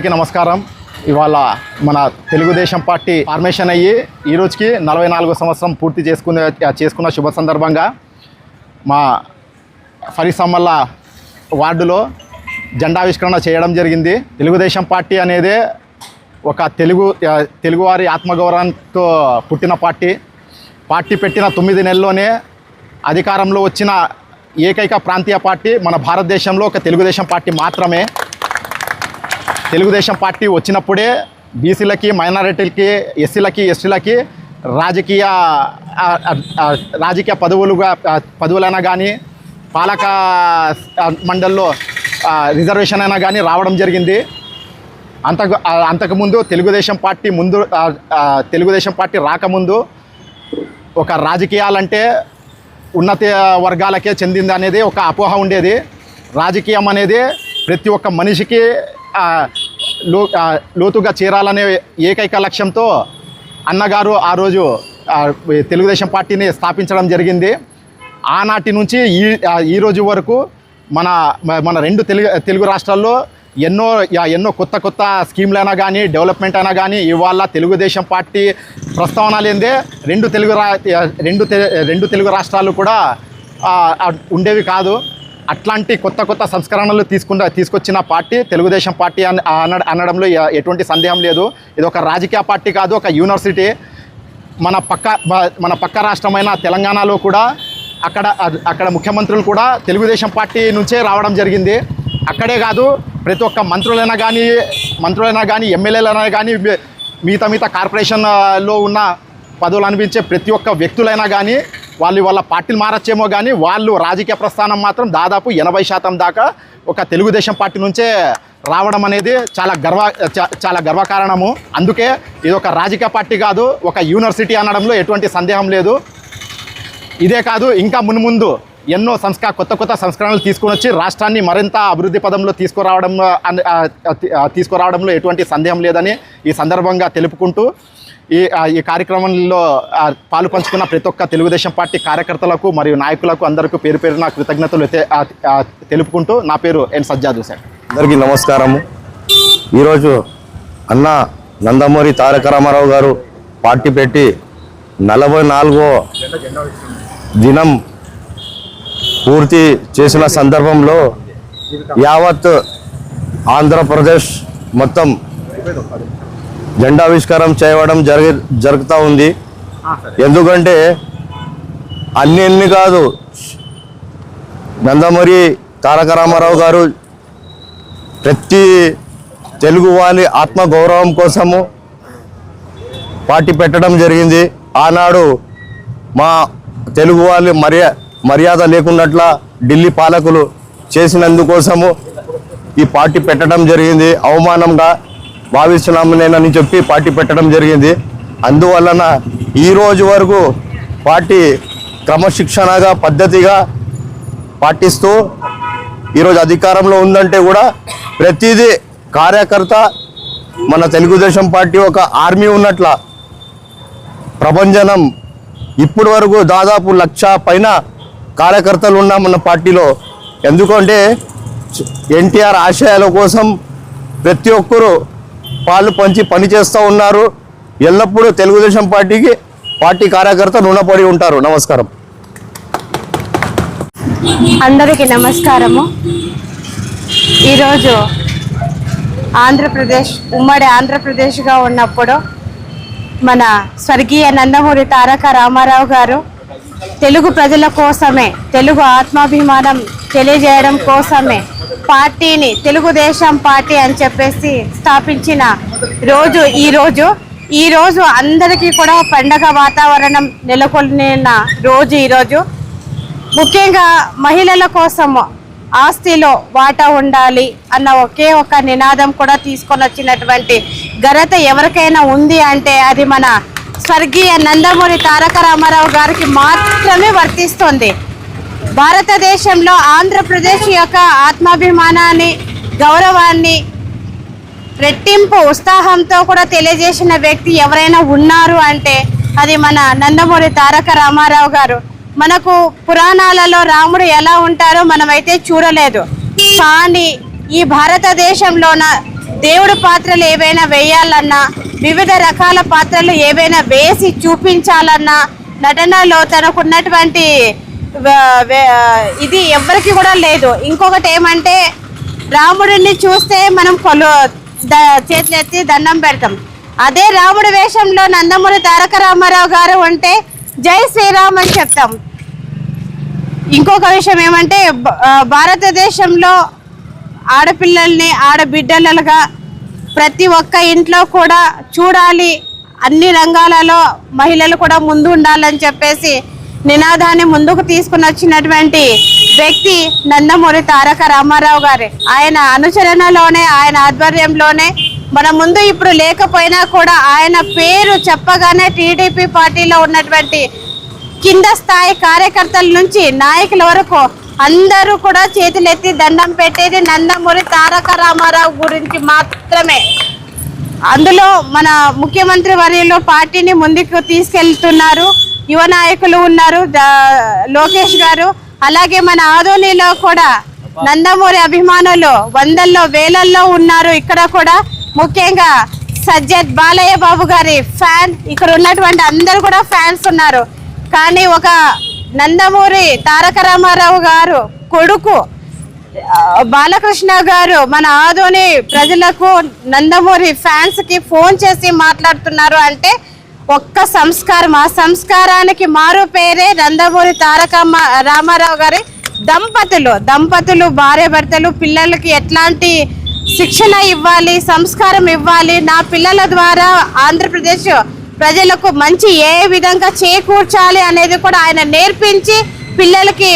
అందరికీ నమస్కారం. ఇవాళ మన తెలుగుదేశం పార్టీ ఫార్మేషన్ అయ్యి ఈ రోజుకి 44వ సంవత్సరం పూర్తి చేసుకున్న శుభ సందర్భంగా మా ఫరిసమ్మల్ల వార్డులో జెండావిష్కరణ చేయడం జరిగింది. తెలుగుదేశం పార్టీ అనేది ఒక తెలుగువారి ఆత్మగౌరవంతో పుట్టిన పార్టీ పెట్టిన 9 నెలల్లోనే అధికారంలో వచ్చిన ఏకైక ప్రాంతీయ పార్టీ మన భారతదేశంలో ఒక తెలుగుదేశం పార్టీ మాత్రమే. తెలుగుదేశం పార్టీ వచ్చినప్పుడే బీసీలకి, మైనారిటీలకి, ఎస్సీలకి, ఎస్టీలకి రాజకీయ పదవులైనా కానీ, పాలక మండలిలో రిజర్వేషన్ అయినా కానీ రావడం జరిగింది. అంతకుముందు తెలుగుదేశం పార్టీ రాకముందు ఒక రాజకీయాలంటే ఉన్నత వర్గాలకే చెందింది అనేది ఒక అపోహ ఉండేది. రాజకీయం అనేది ప్రతి ఒక్క మనిషికి లోతుగా చేరాలనే ఏకైక లక్ష్యంతో అన్నగారు ఆ రోజు తెలుగుదేశం పార్టీని స్థాపించడం జరిగింది. ఆనాటి నుంచి ఈ రోజు వరకు మన రెండు తెలుగు రాష్ట్రాల్లో ఎన్నో కొత్త స్కీమ్లైనా కానీ, డెవలప్మెంట్ అయినా కానీ ఇవాళ తెలుగుదేశం పార్టీ ప్రస్తావన లేదే రెండు తెలుగు రాష్ట్రాలు కూడా ఉండేవి కాదు. అట్లాంటి కొత్త సంస్కరణలు తీసుకొచ్చిన పార్టీ తెలుగుదేశం పార్టీ అనడంలో ఎటువంటి సందేహం లేదు. ఇది ఒక రాజకీయ పార్టీ కాదు, ఒక యూనివర్సిటీ. మన పక్క రాష్ట్రమైన తెలంగాణలో కూడా అక్కడ ముఖ్యమంత్రులు కూడా తెలుగుదేశం పార్టీ నుంచే రావడం జరిగింది. అక్కడే కాదు, ప్రతి ఒక్క మంత్రులైనా కానీ ఎమ్మెల్యేలైనా కానీ, మిగతా కార్పొరేషన్లో ఉన్న పదవులు అనిపించే ప్రతి ఒక్క వ్యక్తులైనా కానీ వాళ్ళ పార్టీలు మారచ్చేమో కానీ వాళ్ళు రాజకీయ ప్రస్థానం మాత్రం దాదాపు 80% దాకా ఒక తెలుగుదేశం పార్టీ నుంచే రావడం అనేది చాలా గర్వకారణము. అందుకే ఇది ఒక రాజకీయ పార్టీ కాదు, ఒక యూనివర్సిటీ అనడంలో ఎటువంటి సందేహం లేదు. ఇదే కాదు, ఇంకా మున్ముందు ఎన్నో కొత్త సంస్కరణలు తీసుకొని వచ్చి రాష్ట్రాన్ని మరింత అభివృద్ధి పదంలో తీసుకురావడంలో ఎటువంటి సందేహం లేదని ఈ సందర్భంగా తెలుపుకుంటూ ఈ కార్యక్రమంలో పాలు పంచుకున్న ప్రతి ఒక్క తెలుగుదేశం పార్టీ కార్యకర్తలకు మరియు నాయకులకు అందరికీ పేరున కృతజ్ఞతలు తెలుపుకుంటూ నా పేరు ఎన్ సజ్జాద్ హుసేన్. అందరికీ నమస్కారము. ఈరోజు అన్న నందమూరి తారక రామారావు గారు పార్టీ పెట్టి 44వ దినం పూర్తి చేసిన సందర్భంలో యావత్ ఆంధ్రప్రదేశ్ మొత్తం జెండావిష్కారం చేయడం జరుగుతూ ఉంది. ఎందుకంటే అన్ని కాదు, నందమూరి తారక రామారావు గారు ప్రతి తెలుగు వాళ్ళ ఆత్మగౌరవం కోసము పార్టీ పెట్టడం జరిగింది. ఆనాడు మా తెలుగు వాళ్ళు మర్యాద లేకున్నట్ల ఢిల్లీ పాలకులు చేసినందుకోసము ఈ పార్టీ పెట్టడం జరిగింది. అవమానంగా భావిస్తున్నాము నేనని చెప్పి పార్టీ పెట్టడం జరిగింది. అందువలన ఈరోజు వరకు పార్టీ క్రమశిక్షణగా పద్ధతిగా పాటిస్తూ ఈరోజు అధికారంలో ఉందంటే కూడా ప్రతిదీ కార్యకర్త మన తెలుగుదేశం పార్టీ ఒక ఆర్మీ ఉన్నట్ల ప్రభంజనం. ఇప్పటి వరకు దాదాపు 1,00,000 పైన కార్యకర్తలు ఉన్నాం మన పార్టీలో. ఎందుకంటే ఎన్టీఆర్ ఆశయాల కోసం ప్రతి ఒక్కరూ పాలు పంచి పనిచేస్తూ ఉన్నారు. ఎల్లప్పుడూ తెలుగుదేశం పార్టీ కార్యకర్త రుణపడి ఉంటారు. నమస్కారం. అందరికీ నమస్కారము. ఈరోజు ఉమ్మడి ఆంధ్రప్రదేశ్గా ఉన్నప్పుడు మన స్వర్గీయ నందమూరి తారక రామారావు గారు తెలుగు ప్రజల కోసమే, తెలుగు ఆత్మాభిమానం తెలియజేయడం కోసమే పార్టీని తెలుగుదేశం పార్టీ అని చెప్పేసి స్థాపించిన రోజు ఈరోజు అందరికీ కూడా పండగ వాతావరణం నెలకొల్లిన రోజు ఈరోజు. ముఖ్యంగా మహిళల కోసం ఆస్తిలో వాటా ఉండాలి అన్న ఒకే ఒక నినాదం కూడా తీసుకొని వచ్చినటువంటి ఘనత ఎవరికైనా ఉంది అంటే అది మన స్వర్గీయ నందమూరి తారక రామారావు గారికి మాత్రమే వర్తిస్తుంది. భారతదేశంలో ఆంధ్రప్రదేశ్ యొక్క ఆత్మాభిమానాన్ని, గౌరవాన్ని రెట్టింపు ఉత్సాహంతో కూడా తెలియజేసిన వ్యక్తి ఎవరైనా ఉన్నారు అంటే అది మన నందమూరి తారక రామారావు గారు. మనకు పురాణాలలో రాముడు ఎలా ఉంటారో మనమైతే చూడలేదు, కానీ ఈ భారతదేశంలోన దేవుడు పాత్రలు ఏవైనా వేయాలన్నా, వివిధ రకాల పాత్రలు ఏవైనా వేసి చూపించాలన్నా, నటనలో తనకున్నటువంటి ఇది ఎవరికి కూడా లేదు. ఇంకొకటి ఏమంటే, రాముడిని చూస్తే మనం చేతులెత్తి దండం పెడతాం. అదే రాముడి వేషంలో నందమూరి తారక రామారావు గారు ఉంటే జై శ్రీరామ్ అని చెప్తాం. ఇంకొక విషయం ఏమంటే, భారతదేశంలో ఆడపిల్లల్ని ఆడబిడ్డలుగా ప్రతి ఒక్క ఇంట్లో కూడా చూడాలి, అన్ని రంగాలలో మహిళలు కూడా ముందు ఉండాలని చెప్పేసి నినాదాన్ని ముందుకు తీసుకుని వచ్చినటువంటి వ్యక్తి నందమూరి తారక రామారావు గారే. ఆయన అనుచరణలోనే, ఆయన ఆధ్వర్యంలోనే మన ముందు ఇప్పుడు లేకపోయినా కూడా ఆయన పేరు చెప్పగానే టీడీపీ పార్టీలో ఉన్నటువంటి కింద స్థాయి కార్యకర్తల నుంచి నాయకుల వరకు అందరూ కూడా చేతులెత్తి దండం పెట్టేది నందమూరి తారక రామారావు గురించి మాత్రమే. అందులో మన ముఖ్యమంత్రి వర్యులు పార్టీని ముందుకు తీసుకెళ్తున్నారు. యువ నాయకులు ఉన్నారు, లోకేష్ గారు. అలాగే మన ఆదోనిలో కూడా నందమూరి అభిమానులు వందల్లో వేలల్లో ఉన్నారు. ఇక్కడ కూడా ముఖ్యంగా సజ్జద్ బాలయ్య బాబు గారి ఫ్యాన్, ఇక్కడ ఉన్నటువంటి అందరు కూడా ఫ్యాన్స్ ఉన్నారు. కానీ ఒక నందమూరి తారక రామారావు గారు కొడుకు బాలకృష్ణ గారు మన ఆదోని ప్రజలకు, నందమూరి ఫ్యాన్స్ కి ఫోన్ చేసి మాట్లాడుతున్నారు అంటే ఒక్క సంస్కారం. ఆ సంస్కారానికి మారు పేరే నందమూరి తారక రామారావు గారి దంపతులు భార్య భర్తలు పిల్లలకి ఎట్లాంటి శిక్షణ ఇవ్వాలి, సంస్కారం ఇవ్వాలి, నా పిల్లల ద్వారా ఆంధ్రప్రదేశ్ ప్రజలకు మంచి ఏ విధంగా చేకూర్చాలి అనేది కూడా ఆయన నేర్పించి పిల్లలకి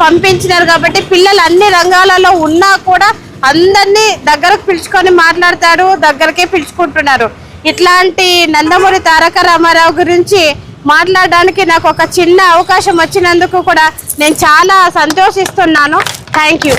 పంపించినారు. కాబట్టి పిల్లలు అన్ని రంగాలలో ఉన్నా కూడా అందరినీ దగ్గరకు పిలుచుకొని మాట్లాడతాడు, దగ్గరకే పిలుచుకుంటున్నారు. ఇట్లాంటి నందమూరి తారక రామారావు గురించి మాట్లాడడానికి నాకు ఒక చిన్న అవకాశం వచ్చినందుకు కూడా నేను చాలా సంతోషిస్తున్నాను. Thank you.